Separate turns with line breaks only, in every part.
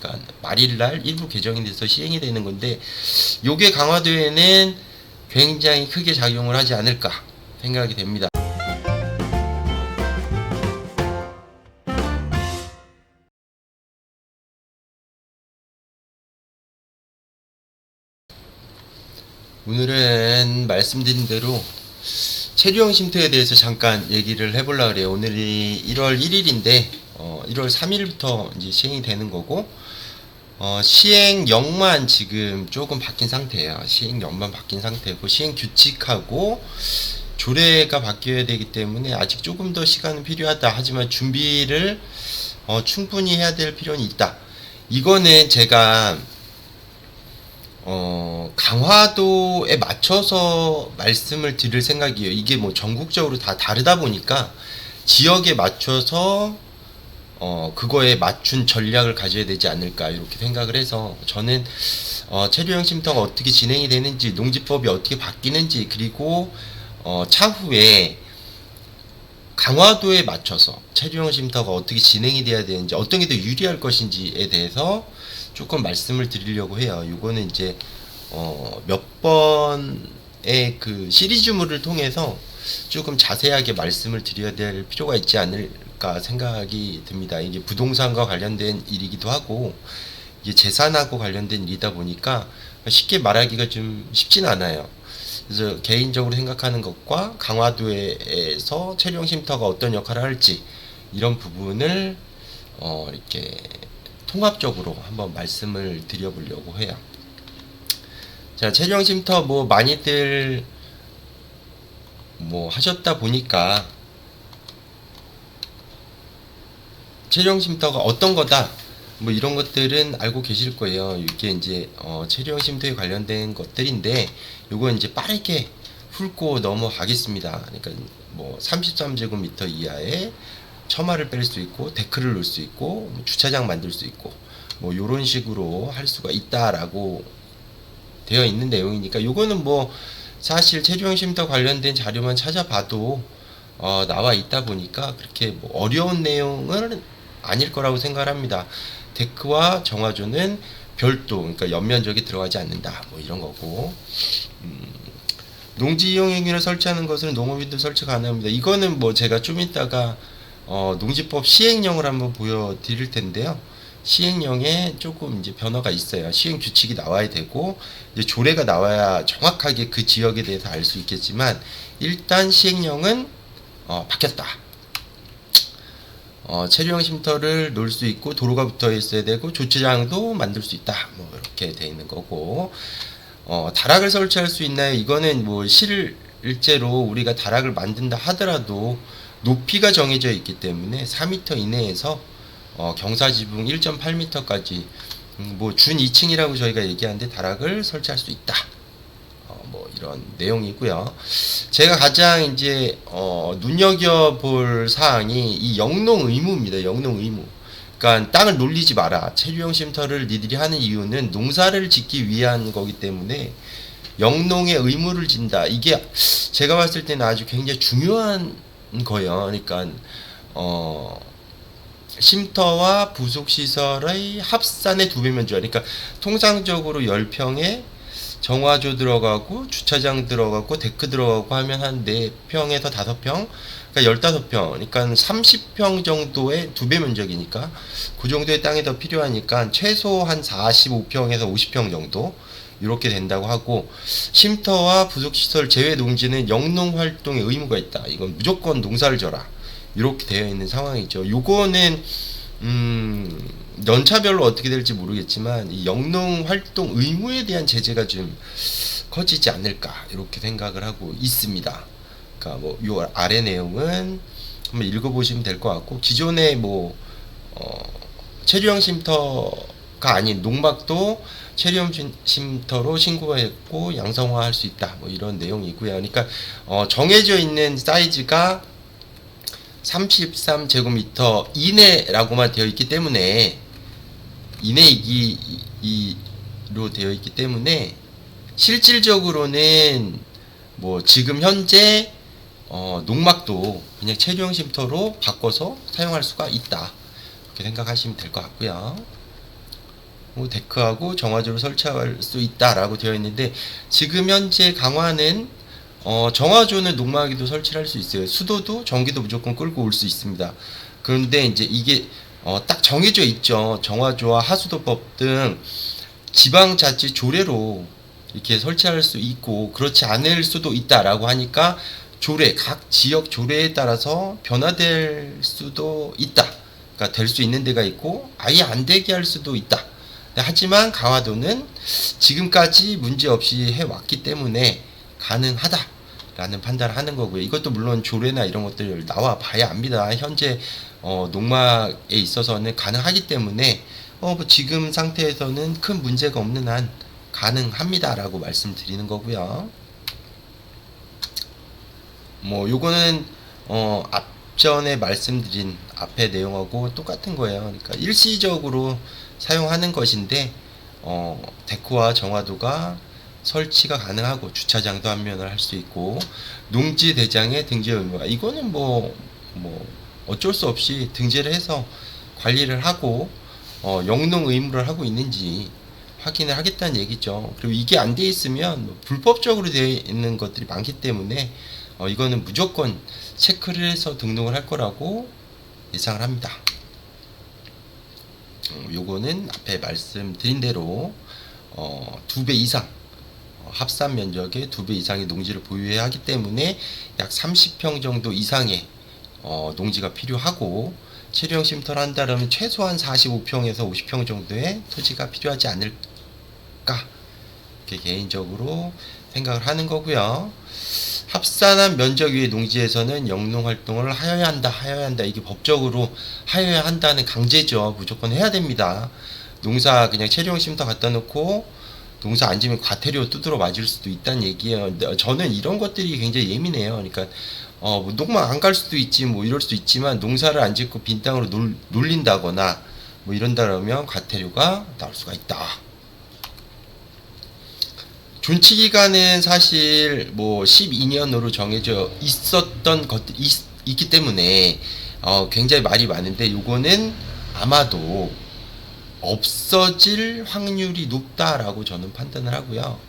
그러니까 말일날 일부 개정이 돼서 시행이 되는 건데 요게 강화도에는 굉장히 크게 작용을 하지 않을까 생각이 됩니다. 오늘은 말씀드린 대로 체류형 쉼터에 대해서 잠깐 얘기를 해보려고 그래요. 오늘이 1월 1일인데 1월 3일부터 이제 시행이 되는 거고 시행령만 지금 조금 바뀐 상태예요. 시행령만 바뀐 상태고 시행 규칙하고 조례가 바뀌어야 되기 때문에 아직 조금 더 시간은 필요하다. 하지만 준비를 충분히 해야 될 필요는 있다. 이거는 제가 강화도에 맞춰서 말씀을 드릴 생각이에요. 이게 뭐 전국적으로 다 다르다 보니까 지역에 맞춰서 그거에 맞춘 전략을 가져야 되지 않을까 이렇게 생각을 해서 저는 체류형 쉼터가 어떻게 진행이 되는지, 농지법이 어떻게 바뀌는지, 그리고 차후에 강화도에 맞춰서 체류형 쉼터가 어떻게 진행이 돼야 되는지, 어떤 게 더 유리할 것인지에 대해서 조금 말씀을 드리려고 해요. 이거는 이제 몇 번의 그 시리즈물을 통해서 조금 자세하게 말씀을 드려야 될 필요가 있지 않을까 생각이 듭니다. 이게 부동산과 관련된 일이기도 하고 이게 재산하고 관련된 일이다 보니까 쉽게 말하기가 좀 쉽진 않아요. 그래서 개인적으로 생각하는 것과 강화도에서 체류형 쉼터가 어떤 역할을 할지 이런 부분을 이렇게 통합적으로 한번 말씀을 드려보려고 해요. 자, 체류형 쉼터 뭐 많이들 뭐 하셨다 보니까 체류형 쉼터가 어떤 거다 뭐 이런 것들은 알고 계실 거예요. 이게 이제 체류형 쉼터에 관련된 것들인데 요거 이제 빠르게 훑고 넘어가겠습니다. 그러니까 뭐 33제곱미터 이하의 처마를 뺄 수 있고 데크를 놓을 수 있고 주차장 만들 수 있고 뭐 요런 식으로 할 수가 있다라고 되어 있는 내용이니까 요거는 뭐 사실 체류형 쉼터 관련된 자료만 찾아봐도 나와 있다 보니까 그렇게 뭐 어려운 내용은 아닐 거라고 생각합니다. 데크와 정화조는 별도, 그러니까 옆면적이 들어가지 않는다 뭐 이런 거고, 농지 이용 행위를 설치하는 것은 농업인도 설치 가능합니다. 이거는 뭐 제가 좀 이따가 농지법 시행령을 한번 보여드릴 텐데요. 시행령에 조금 이제 변화가 있어요. 시행 규칙이 나와야 되고 이제 조례가 나와야 정확하게 그 지역에 대해서 알 수 있겠지만 일단 시행령은 바뀌었다. 체류형 쉼터를 놓을 수 있고 도로가 붙어 있어야 되고 주차장도 만들 수 있다. 뭐 이렇게 돼 있는 거고 다락을 설치할 수 있나요? 이거는 뭐 실제로 우리가 다락을 만든다 하더라도 높이가 정해져 있기 때문에 4m 이내에서 경사지붕 1.8m까지 뭐 준 2층이라고 저희가 얘기하는데 다락을 설치할 수 있다. 뭐 이런 내용이고요. 제가 가장 이제 눈여겨볼 사항이 이 영농 의무입니다. 영농 의무. 그러니까 땅을 놀리지 마라. 체류형 쉼터를 니들이 하는 이유는 농사를 짓기 위한 거기 때문에 영농의 의무를 진다. 이게 제가 봤을 때는 아주 굉장히 중요한 거예요. 그러니까 쉼터와 부속시설의 합산의 2배 면적. 그러니까 통상적으로 10평에 정화조 들어가고 주차장 들어가고 데크 들어가고 하면 한 4평에서 5평, 그러니까 15평, 그러니까 30평 정도의 2배 면적이니까 그 정도의 땅이 더 필요하니까 최소 한 45평에서 50평 정도 이렇게 된다고 하고, 쉼터와 부속시설 제외 농지는 영농 활동에 의무가 있다. 이건 무조건 농사를 져라. 이렇게 되어 있는 상황이죠. 요거는 연차별로 어떻게 될지 모르겠지만 이 영농 활동 의무에 대한 제재가 좀 커지지 않을까 이렇게 생각을 하고 있습니다. 그러니까 뭐 요 아래 내용은 한번 읽어보시면 될 것 같고, 기존에 뭐 체류형 쉼터가 아닌 농막도 체류형 쉼터로 신고했고 양성화할 수 있다. 뭐 이런 내용이고요. 그러니까 정해져 있는 사이즈가 33제곱미터 이내라고만 되어 있기 때문에 이내이기로 되어 있기 때문에 실질적으로는 뭐 지금 현재 농막도 그냥 체류형 쉼터로 바꿔서 사용할 수가 있다. 이렇게 생각하시면 될 것 같고요. 데크하고 정화조를 설치할 수 있다라고 되어 있는데, 지금 현재 강화는 정화조는 농막에도 설치를 할 수 있어요. 수도도 전기도 무조건 끌고 올 수 있습니다. 그런데 이제 이게 딱 정해져 있죠. 정화조와 하수도법 등 지방자치 조례로 이렇게 설치할 수 있고, 그렇지 않을 수도 있다라고 하니까 조례, 각 지역 조례에 따라서 변화될 수도 있다. 그러니까 될 수 있는 데가 있고 아예 안 되게 할 수도 있다. 하지만 강화도는 지금까지 문제 없이 해왔기 때문에 가능하다라는 판단을 하는 거고요. 이것도 물론 조례나 이런 것들 나와 봐야 압니다. 현재 농막에 있어서는 가능하기 때문에 뭐 지금 상태에서는 큰 문제가 없는 한 가능합니다라고 말씀드리는 거고요. 뭐 요거는 앞전에 말씀드린 앞의 내용하고 똑같은 거예요. 그러니까 일시적으로 사용하는 것인데 데코와 정화도가 설치가 가능하고 주차장도 한면을 할 수 있고, 농지 대장의 등재 의무가, 이거는 뭐 어쩔 수 없이 등재를 해서 관리를 하고 영농 의무를 하고 있는지 확인을 하겠다는 얘기죠. 그리고 이게 안 돼 있으면 불법적으로 되어 있는 것들이 많기 때문에 이거는 무조건 체크를 해서 등록을 할 거라고 예상을 합니다. 요거는 앞에 말씀드린 대로 2배 이상 합산 면적의 2배 이상의 농지를 보유해야 하기 때문에 약 30평 정도 이상의 농지가 필요하고, 체류형 쉼터를 한다면 최소한 45평에서 50평 정도의 토지가 필요하지 않을까, 이렇게 개인적으로 생각을 하는 거고요. 합산한 면적 위의 농지에서는 영농 활동을 하여야 한다. 이게 법적으로 하여야 한다는 강제죠. 무조건 해야 됩니다. 농사 그냥 체류형 쉼터 갖다 놓고 농사 안 지면 과태료 두드러 맞을 수도 있다는 얘기예요. 저는 이런 것들이 굉장히 예민해요. 그러니까 뭐 농막 안 갈 수도 있지, 뭐 이럴 수도 있지만 농사를 안 짓고 빈 땅으로 놀린다거나 뭐 이런다 그러면 과태료가 나올 수가 있다. 존치 기간은 사실 뭐 12년으로 정해져 있었던 것들이 있기 때문에 굉장히 말이 많은데, 요거는 아마도 없어질 확률이 높다라고 저는 판단을 하고요.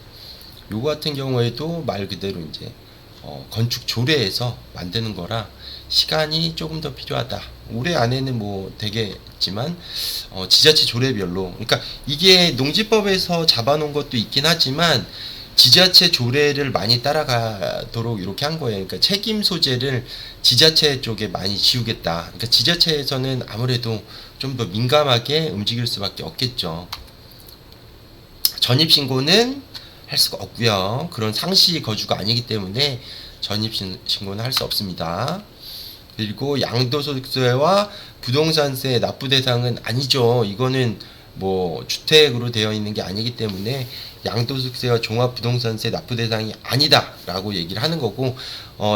요거 같은 경우에도 말 그대로 이제 건축 조례에서 만드는 거라 시간이 조금 더 필요하다. 올해 안에는 뭐 되겠지만 지자체 조례별로, 그러니까 이게 농지법에서 잡아놓은 것도 있긴 하지만 지자체 조례를 많이 따라가도록 이렇게 한 거예요. 그러니까 책임 소재를 지자체 쪽에 많이 지우겠다. 그러니까 지자체에서는 아무래도 좀 더 민감하게 움직일 수밖에 없겠죠. 전입신고는 할 수가 없고요. 그런 상시 거주가 아니기 때문에 전입신고는 할 수 없습니다. 그리고 양도소득세와 부동산세 납부 대상은 아니죠. 이거는 뭐 주택으로 되어 있는 게 아니기 때문에 양도소득세와 종합부동산세 납부 대상이 아니다라고 얘기를 하는 거고,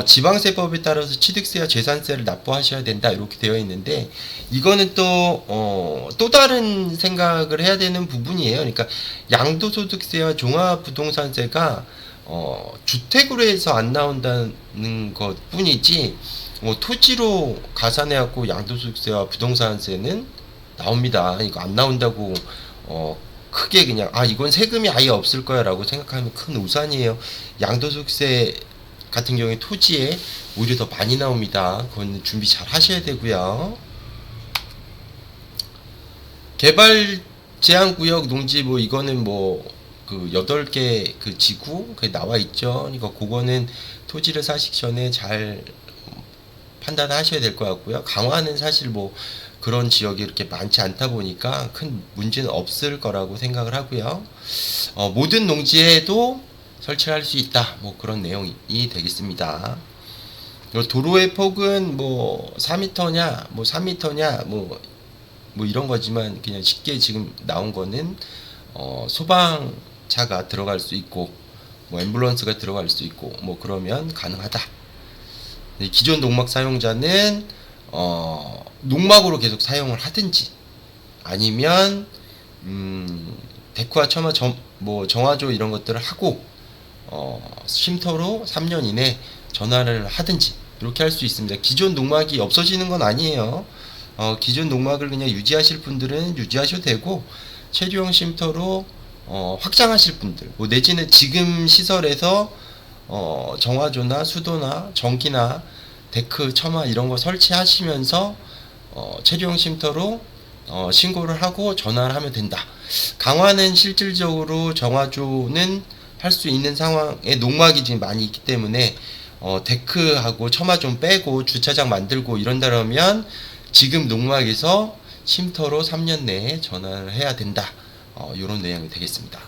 지방세법에 따라서 취득세와 재산세를 납부하셔야 된다 이렇게 되어 있는데, 이거는 또 다른 생각을 해야 되는 부분이에요. 그러니까 양도소득세와 종합부동산세가 주택으로 해서 안 나온다는 것 뿐이지, 토지로 가산해갖고 양도소득세와 부동산세는 나옵니다. 이거 안 나온다고 크게 그냥 이건 세금이 아예 없을 거야 라고 생각하면 큰 오산이에요. 양도소득세 같은 경우에 토지에 오히려 더 많이 나옵니다. 그건 준비 잘 하셔야 되고요. 개발 제한구역 농지 뭐 이거는 뭐 그 8개 그 지구 그게 나와 있죠. 그러니까 그거는 토지를 사시기 전에 잘 판단하셔야 될 것 같고요. 강화는 사실 뭐 그런 지역이 이렇게 많지 않다 보니까 큰 문제는 없을 거라고 생각을 하고요. 모든 농지에도 설치할 수 있다. 뭐 그런 내용이 되겠습니다. 도로의 폭은 뭐 4m냐, 뭐 3m냐, 뭐 이런 거지만 그냥 쉽게 지금 나온 거는 소방차가 들어갈 수 있고, 뭐 앰뷸런스가 들어갈 수 있고, 뭐 그러면 가능하다. 기존 농막 사용자는 농막으로 계속 사용을 하든지 아니면 데크와 처마 정화조 이런 것들을 하고 쉼터로 3년 이내 전환을 하든지 이렇게 할 수 있습니다. 기존 농막이 없어지는 건 아니에요. 기존 농막을 그냥 유지하실 분들은 유지하셔도 되고, 체류형 쉼터로 확장하실 분들, 뭐 내지는 지금 시설에서 정화조나 수도나 전기나 데크, 처마 이런 거 설치하시면서 체류형 쉼터로 신고를 하고 전화를 하면 된다. 강화는 실질적으로 정화조는 할 수 있는 상황에 농막이 지금 많이 있기 때문에 데크하고 처마 좀 빼고 주차장 만들고 이런다면 지금 농막에서 쉼터로 3년 내에 전환을 해야 된다. 이런 내용이 되겠습니다.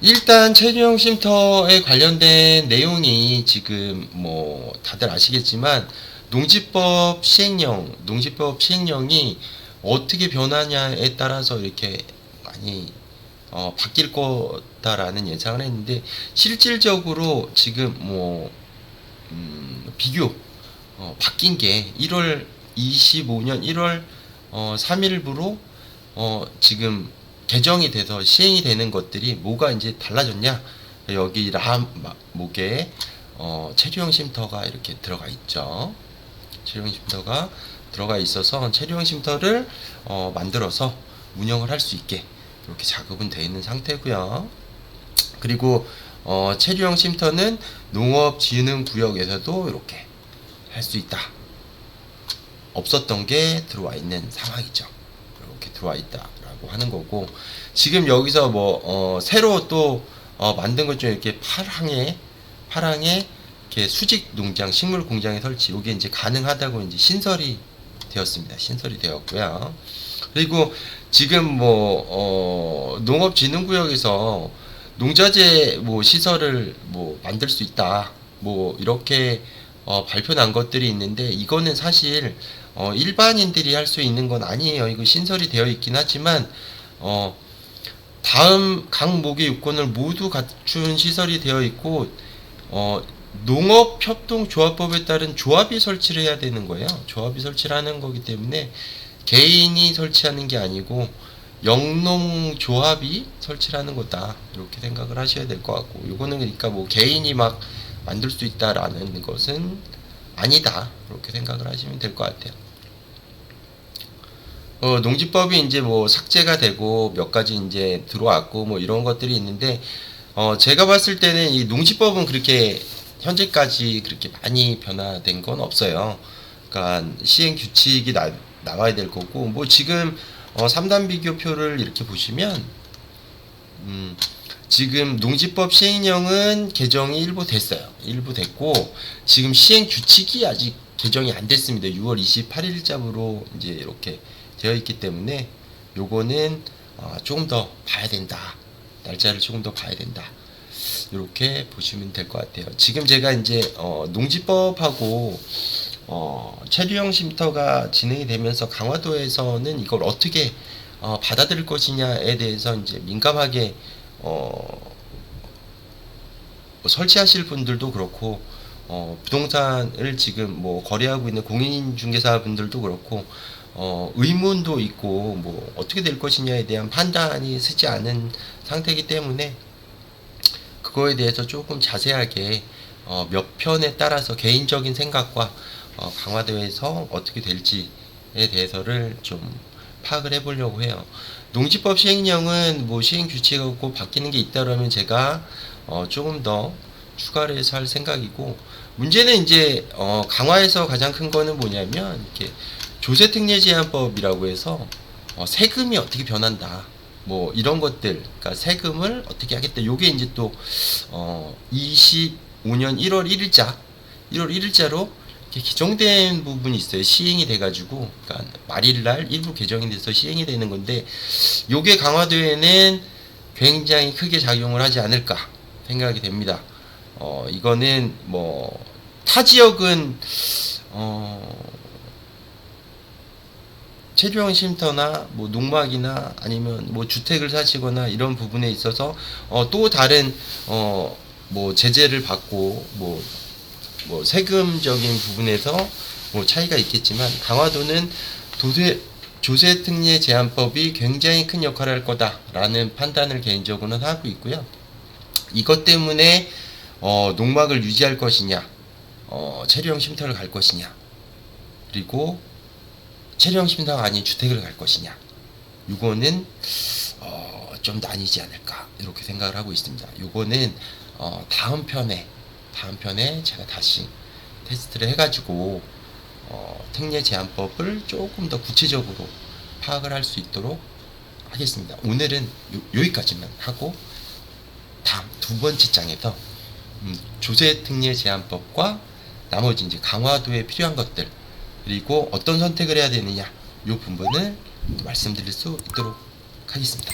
일단 체류형 쉼터에 관련된 내용이 지금 뭐 다들 아시겠지만 농지법 시행령이 어떻게 변하냐에 따라서 이렇게 많이 바뀔 거다라는 예상을 했는데, 실질적으로 지금 뭐 비교 바뀐 게 1월 25년 1월 3일부로 지금 개정이 돼서 시행이 되는 것들이 뭐가 이제 달라졌냐? 여기 목에 체류형 쉼터가 이렇게 들어가 있죠. 체류형 쉼터가 들어가 있어서 체류형 쉼터를 만들어서 운영을 할 수 있게 이렇게 작업은 되어 있는 상태고요. 그리고 체류형 쉼터는 농업진흥구역에서도 이렇게 할 수 있다. 없었던 게 들어와 있는 상황이죠. 이렇게 들어와 있다라고 하는 거고, 지금 여기서 뭐 새로 또 만든 것 중에 이렇게 파랑에 이렇게 수직 농장, 식물 공장의 설치, 이게 이제 가능하다고 이제 신설이 되었습니다. 신설이 되었고요. 그리고 지금 뭐 농업진흥구역에서 농자재 뭐 시설을 뭐 만들 수 있다, 뭐 이렇게 발표 난 것들이 있는데, 이거는 사실 일반인들이 할 수 있는 건 아니에요. 이거 신설이 되어 있긴 하지만 다음 각 목의 요건을 모두 갖춘 시설이 되어 있고, 농업협동조합법에 따른 조합이 설치를 해야 되는 거예요. 조합이 설치를 하는 거기 때문에 개인이 설치하는 게 아니고 영농조합이 설치를 하는 거다, 이렇게 생각을 하셔야 될 것 같고, 요거는 그러니까 뭐 개인이 막 만들 수 있다라는 것은 아니다, 이렇게 생각을 하시면 될 것 같아요. 농지법이 이제 뭐 삭제가 되고 몇 가지 이제 들어왔고 뭐 이런 것들이 있는데, 제가 봤을 때는 이 농지법은 그렇게 현재까지 그렇게 많이 변화된 건 없어요. 그러니까 시행 규칙이 나와야 될 거고, 뭐 지금 3단 비교표를 이렇게 보시면 지금 농지법 시행령은 개정이 일부 됐어요. 일부 됐고, 지금 시행 규칙이 아직 개정이 안 됐습니다. 6월 28일자로 이제 이렇게 되어 있기 때문에 요거는 조금 더 봐야 된다. 날짜를 조금 더 봐야 된다. 이렇게 보시면 될 것 같아요. 지금 제가 이제 농지법하고 체류형 쉼터가 진행이 되면서 강화도에서는 이걸 어떻게 받아들일 것이냐에 대해서 이제 민감하게 뭐 설치하실 분들도 그렇고, 부동산을 지금 뭐 거래하고 있는 공인중개사 분들도 그렇고, 의문도 있고, 뭐 어떻게 될 것이냐에 대한 판단이 서지 않은 상태이기 때문에 그거에 대해서 조금 자세하게 몇 편에 따라서 개인적인 생각과 강화도에서 어떻게 될지에 대해서를 좀 파악을 해보려고 해요. 농지법 시행령은 뭐 시행 규칙하고 바뀌는 게 있다라면 제가 조금 더 추가를 해서 할 생각이고, 문제는 이제 강화에서 가장 큰 거는 뭐냐면 이렇게 조세특례제한법이라고 해서 세금이 어떻게 변한다, 뭐 이런 것들, 그러니까 세금을 어떻게 하겠다. 요게 이제 또 25년 1월 1일자로 이렇게 개정된 부분이 있어요. 시행이 돼가지고, 그러니까 말일날 일부 개정이 돼서 시행이 되는 건데, 요게 강화도에는 굉장히 크게 작용을 하지 않을까 생각이 됩니다. 이거는 뭐 타 지역은 체류형 쉼터나 뭐 농막이나 아니면 뭐 주택을 사시거나 이런 부분에 있어서 또 다른 뭐 제재를 받고 뭐 세금적인 부분에서 뭐 차이가 있겠지만, 강화도는 조세특례 제한법이 굉장히 큰 역할을 할 거다라는 판단을 개인적으로는 하고 있고요. 이것 때문에 농막을 유지할 것이냐, 체류형 쉼터를 갈 것이냐, 그리고 체류형 심사가 아닌 주택을 갈 것이냐, 요거는 좀 나뉘지 않을까 이렇게 생각을 하고 있습니다. 요거는 다음 편에 제가 다시 테스트를 해가지고 특례 제한법을 조금 더 구체적으로 파악을 할 수 있도록 하겠습니다. 오늘은 여기까지만 하고 다음 두 번째 장에서 조세 특례 제한법과 나머지 이제 강화도에 필요한 것들, 그리고 어떤 선택을 해야 되느냐, 이 부분을 말씀드릴 수 있도록 하겠습니다.